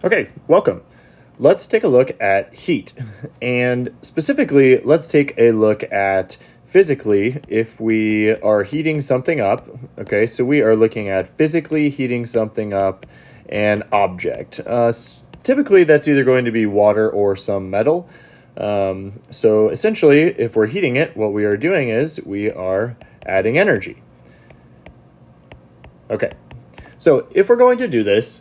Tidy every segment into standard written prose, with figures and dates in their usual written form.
Okay, welcome. Let's take a look at heat. And specifically, let's take a look at physically if we are heating something up. Okay, so we are looking at physically heating something up, an object. Typically, that's either going to be water or some metal. So essentially, if we're heating it, what we are doing is we are adding energy. Okay, so if we're going to do this,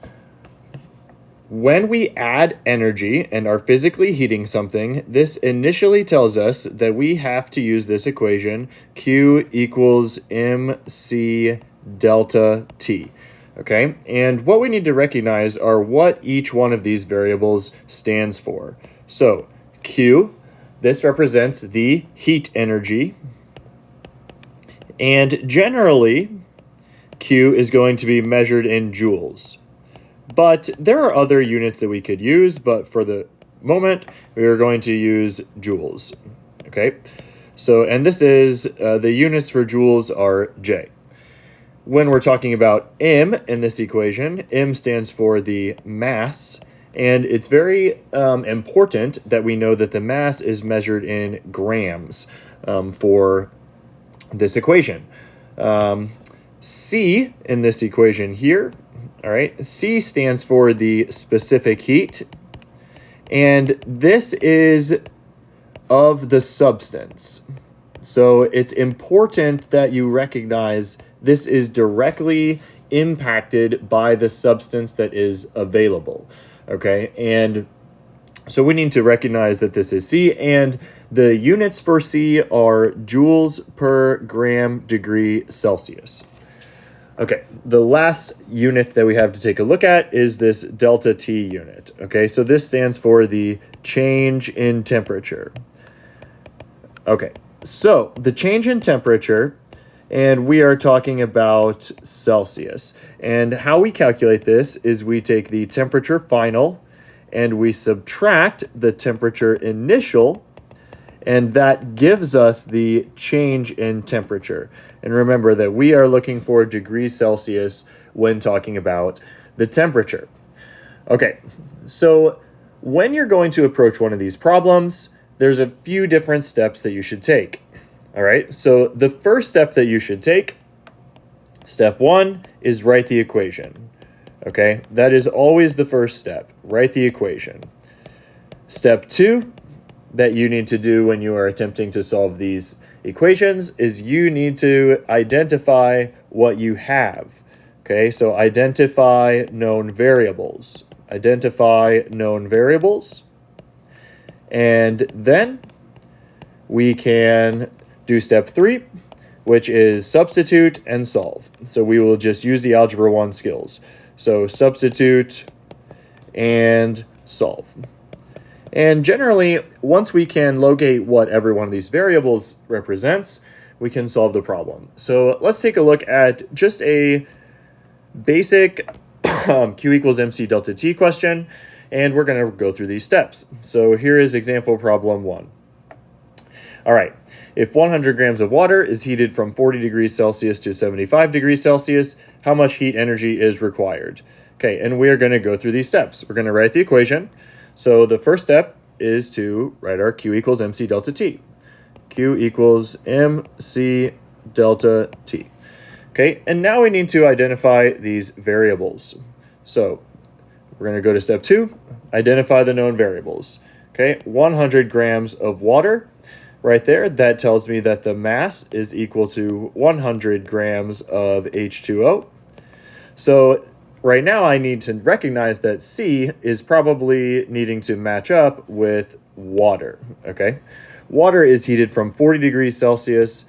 when we add energy and are physically heating something, this initially tells us that we have to use this equation, Q equals mc delta T. Okay, and what we need to recognize are what each one of these variables stands for. So Q, this represents the heat energy, and generally Q is going to be measured in joules. But there are other units that we could use, but for the moment, we are going to use joules. Okay, so, and this is, the units for joules are J. When we're talking about M in this equation, M stands for the mass, and it's very important that we know that the mass is measured in grams for this equation. C in this equation here, all right, C stands for the specific heat, and this is of the substance. So it's important that you recognize this is directly impacted by the substance that is available, okay? And so we need to recognize that this is C, and the units for C are joules per gram degree Celsius. Okay, the last unit that we have to take a look at is this delta T unit. Okay, so this stands for the change in temperature. Okay, so the change in temperature, and we are talking about Celsius. And how we calculate this is we take the temperature final and we subtract the temperature initial, and that gives us the change in temperature. And remember that we are looking for degrees Celsius when talking about the temperature. Okay, so when you're going to approach one of these problems, there's a few different steps that you should take. All right, so the first step that you should take, step one, is write the equation. Okay, that is always the first step, write the equation. Step two, that you need to do when you are attempting to solve these equations is you need to identify what you have. Okay, so identify known variables. Identify known variables. And then we can do step three, which is substitute and solve. So we will just use the Algebra 1 skills. So substitute and solve. And generally, once we can locate what every one of these variables represents, we can solve the problem. So let's take a look at just a basic Q equals mc delta T question, and we're going to go through these steps. So here is example problem 1. All right, if 100 grams of water is heated from 40 degrees Celsius to 75 degrees Celsius, how much heat energy is required? Okay, and we are going to go through these steps. We're going to write the equation. So the first step is to write our Q equals mc delta T. Q equals mc delta T. Okay, and now we need to identify these variables. So we're going to go to step 2, identify the known variables. Okay, 100 grams of water. Right there, that tells me that the mass is equal to 100 grams of H2O. So right now I need to recognize that C is probably needing to match up with water, okay? Water is heated from 40 degrees Celsius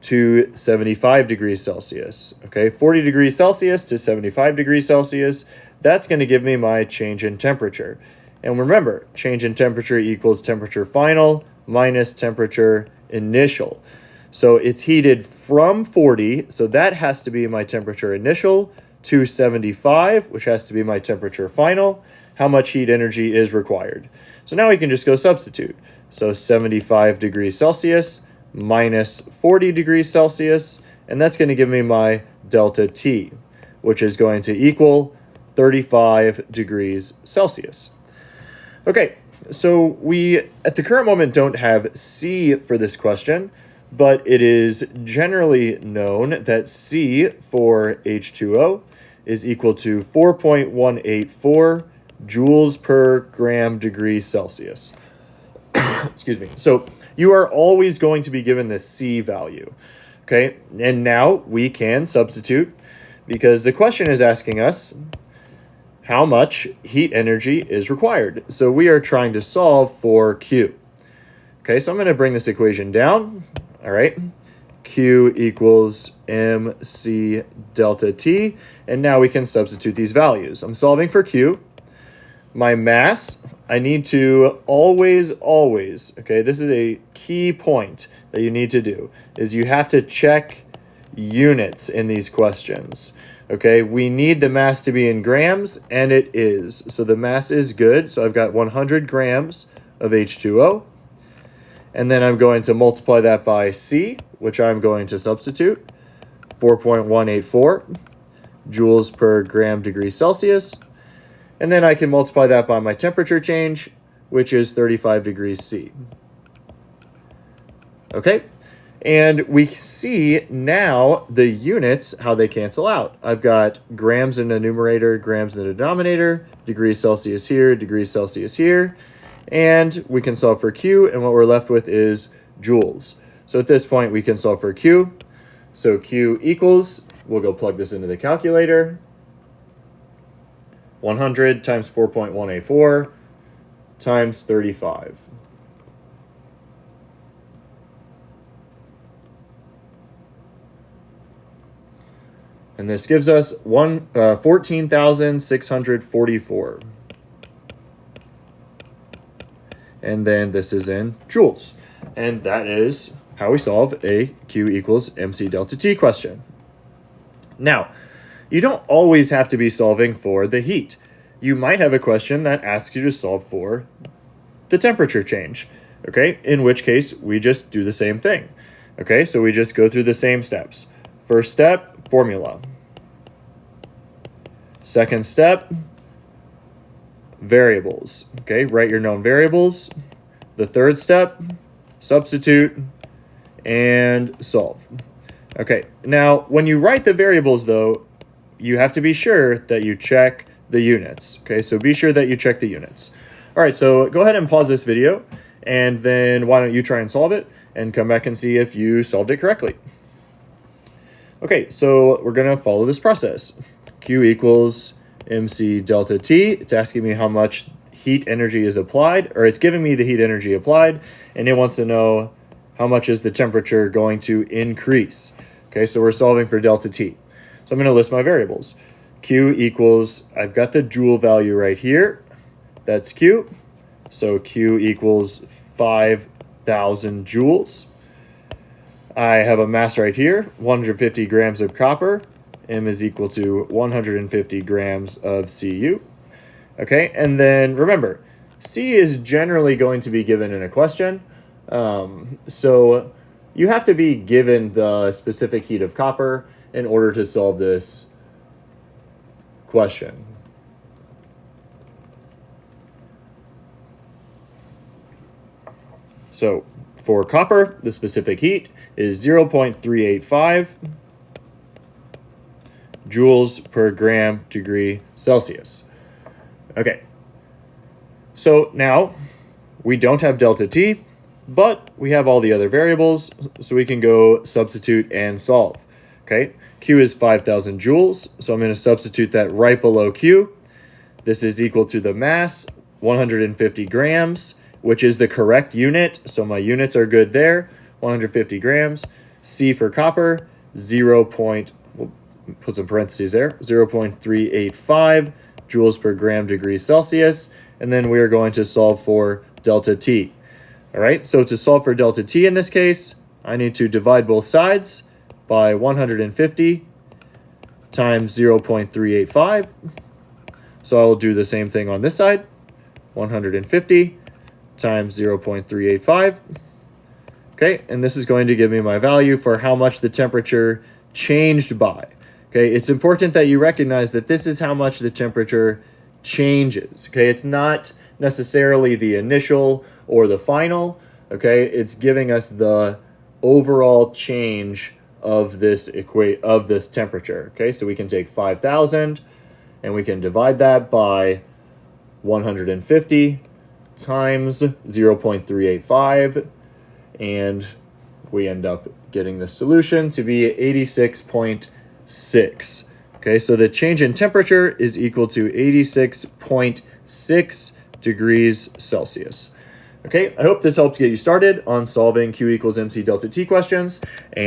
to 75 degrees Celsius, okay? 40 degrees Celsius to 75 degrees Celsius, that's going to give me my change in temperature. And remember, change in temperature equals temperature final minus temperature initial. So it's heated from 40, so that has to be my temperature initial, to 75, which has to be my temperature final. How much heat energy is required? So now we can just go substitute. So 75 degrees Celsius minus 40 degrees Celsius, and that's going to give me my delta T, which is going to equal 35 degrees Celsius. Okay, so we at the current moment don't have C for this question, but it is generally known that C for H2O is equal to 4.184 joules per gram degree Celsius. Excuse me. So you are always going to be given the C value. Okay, and now we can substitute because the question is asking us how much heat energy is required. So we are trying to solve for Q. Okay, so I'm going to bring this equation down. All right, Q equals mc delta T. And now we can substitute these values. I'm solving for Q. My mass, I need to always, okay, this is a key point that you need to do, is you have to check units in these questions. Okay, we need the mass to be in grams, and it is. So the mass is good. So I've got 100 grams of H2O. And then I'm going to multiply that by C, which I'm going to substitute, 4.184 joules per gram degree Celsius. And then I can multiply that by my temperature change, which is 35 degrees C. Okay, and we see now the units, how they cancel out. I've got grams in the numerator, grams in the denominator, degrees Celsius here, degrees Celsius here. And we can solve for Q, and what we're left with is joules. So at this point, we can solve for Q. So Q equals, we'll go plug this into the calculator, 100 times 4.184 times 35. And this gives us 14,644. And then this is in joules. And that is how we solve a Q equals mc delta T question. Now, you don't always have to be solving for the heat. You might have a question that asks you to solve for the temperature change, okay? In which case, we just do the same thing, okay? So we just go through the same steps. First step, formula. Second step, variables, okay? Write your known variables. The third step, substitute and solve. Okay, now when you write the variables though, you have to be sure that you check the units. Okay, so be sure that you check the units. All right, so go ahead and pause this video, and then why don't you try and solve it and come back and see if you solved it correctly. Okay, so we're gonna follow this process. Q equals mc delta T. It's asking me how much heat energy is applied, or it's giving me the heat energy applied, and it wants to know how much is the temperature going to increase. Okay, so we're solving for delta T. So I'm going to list my variables. Q equals, I've got the joule value right here. That's Q. So Q equals 5,000 joules. I have a mass right here, 150 grams of copper. M is equal to 150 grams of Cu. Okay, and then remember, C is generally going to be given in a question. So you have to be given the specific heat of copper in order to solve this question. So for copper, the specific heat is 0.385 joules per gram degree Celsius. Okay, so now we don't have delta T, but we have all the other variables, so we can go substitute and solve. Okay, Q is 5,000 joules, so I'm going to substitute that right below Q. This is equal to the mass, 150 grams, which is the correct unit, so my units are good there, 150 grams. C for copper, we'll put some parentheses there, 0.385 joules per gram degree Celsius, and then we are going to solve for delta T. All right, so to solve for delta T in this case, I need to divide both sides by 150 times 0.385. So I will do the same thing on this side, 150 times 0.385. Okay, and this is going to give me my value for how much the temperature changed by. Okay, it's important that you recognize that this is how much the temperature changes. Okay, it's not necessarily the initial or the final. Okay, it's giving us the overall change of this temperature. Okay, so we can take 5,000 and we can divide that by 150 times 0.385, and we end up getting the solution to be 86.6. Okay, so the change in temperature is equal to 86.6 degrees Celsius. Okay, I hope this helps get you started on solving Q equals MC delta T questions. And